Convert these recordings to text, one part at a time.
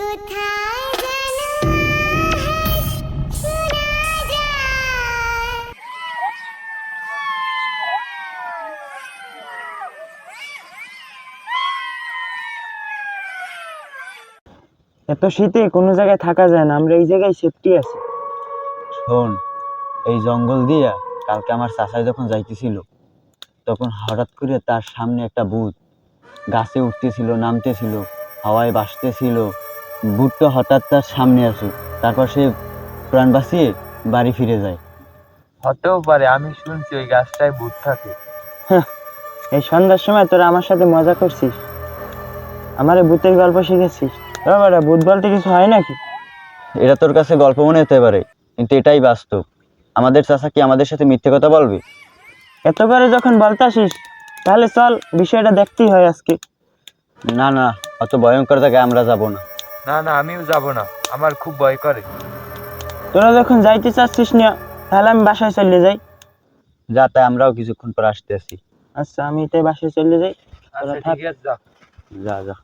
এত শীতে কোনো জায়গায় থাকা যায় না, আমরা এই জায়গায় সেফটি আছি। শোন, এই জঙ্গল দিয়া কালকে আমার চাচাই যখন যাইতেছিল তখন হঠাৎ করে তার সামনে একটা ভূত গাছে উঠতেছিল, নামতেছিল, হাওয়ায় ভাসতেছিল। ভূতটা হঠাৎ তার সামনে আসে, তারপর সে প্রাণ বাঁচিয়ে বাড়ি ফিরে যায়। হতেও পারে, আমি শুনছি ওই গাছটায় ভূত থাকে। এই সন্ধ্যার সময় তোরা আমার সাথে মজা করছিস, আমারে ভূতের গল্প শিখেছিস। বাবা, ভূত বলতে কিছু হয় নাকি? এটা তোর কাছে গল্প মনে হতে পারে, কিন্তু এটাই বাস্তব। আমাদের চাচা কি আমাদের সাথে মিথ্যে কথা বলবে? এতবারে যখন বলতাসিস তাহলে চল, বিষয়টা দেখতেই হয় আজকে। না না, অত ভয়ঙ্কর জায়গায় আমরা যাব না। না না, আমিও যাব না, আমার খুব ভয় করে। তোরা যখন যাইতে চাচ্ছিস না তাহলে আমি বাসায় চলে যাই। যা, তাই আমরাও কিছুক্ষণ পর আসতেছি। আচ্ছা, আমি তাই বাসায় চলে যাই। আচ্ছা থাক। ঠিক আছে, যা। যা যা।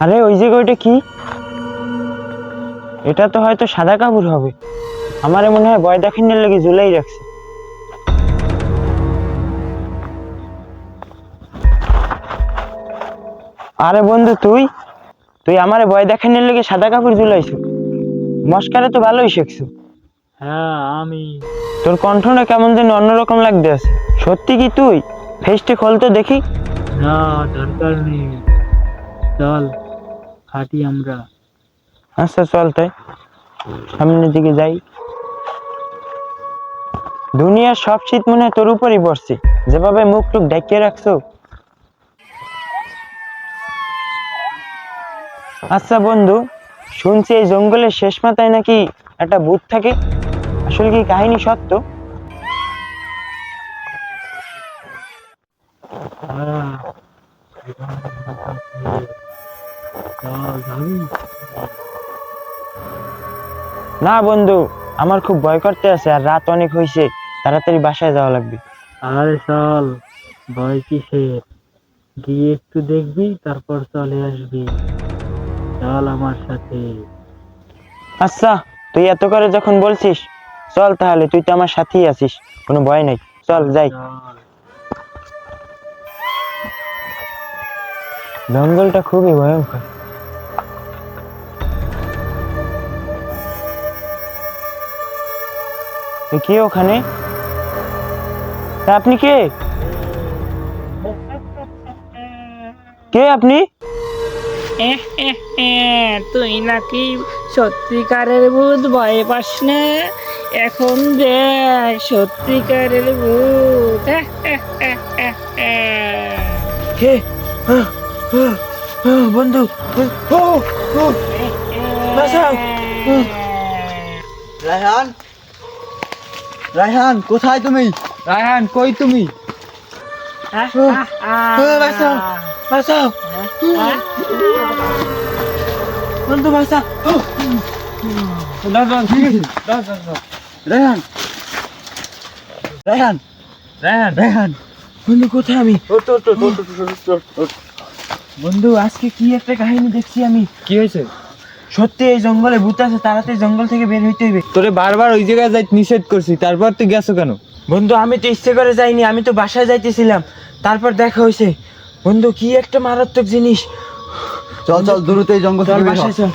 আরে ওই জায়গায় ওইটা কি? এটা তো হয়তো সাদা কাপড় হবে। আমারে মনে হয় ভয় দেখানোর লেগে ঝুলাই রাখছে। আরে বন্ধু, তুই তুই আমারে ভয় দেখানোর লেগে সাদা কাপড় ঝুলাইছো? মস্কারে তো ভালোই শিখছো। হ্যাঁ আমি। তোর কণ্ঠটা কেমন যেন অন্যরকম লাগতে আছে। সত্যি কি তুই? ফেসটি খোল তো দেখি। না, দরকার নেই, চল হাঁটি আমরা। আচ্ছা চল, তাই সামনের দিকে যাই। দুনিয়ার সব শীত মনে হয় তোর উপরই পড়ছে, যেভাবে মুখ টুক ঢেকে রাখছো। আচ্ছা বন্ধু, শুনছি এই জঙ্গলের শেষ মাথায় নাকি একটা ভূত থাকে, আসলে কি কাহিনী সত্য? না বন্ধু, আমার খুব ভয় করতে আছে, আর রাত অনেক হয়েছে, তাড়াতাড়ি বাসায় যাওয়া লাগবে। আরে চল, ভয় কিসের, গিয়ে একটু দেখবি তারপর চলে আসবি। চল আমার সাথে। আচ্ছা, তুই এত করে যখন বলছিস চল, তাহলে তুই তো আমার সাথেই আছিস, কোনো ভয় নেই, চল যাই। জঙ্গলটা খুবই ভয়ঙ্কর। কে ওখানে? আপনি কে? কে আপনি? তুই নাকি সত্যিকারের ভূত, ভয় পাস না? এখন দেখ সত্যিকারের ভূত। কে? বন্ধু, বাঁচাও। রায়হান, রায়হান কোথায় তুমি? রায়হান কই তুমি? বাঁচাও, বাঁচাও বন্ধু, বাঁচাও। রায়হান, রায়হান, রায়হান, রায়হান, বন্ধু কোথায় আমি? বন্ধু, আজকে কি একটা কাহিনী দেখছি আমি। কি হয়েছে? সত্যি এই জঙ্গলে ভূত আছে, তাড়াতাড়ি জঙ্গল থেকে বের হইতে হইবে। তোরে বারবার ওই জায়গায় যাইতে নিষেধ করছি, তারপর তুই গেছো কেন? বন্ধু, আমি তো ইচ্ছে করে যাইনি, আমি তো বাসায় যাইতেছিলাম, তারপর দেখা হয়েছে। বন্ধু, কি একটা মারাত্মক জিনিস। চল চল, দ্রুত এই জঙ্গল চল থেকে বের হ। বাসায় চল।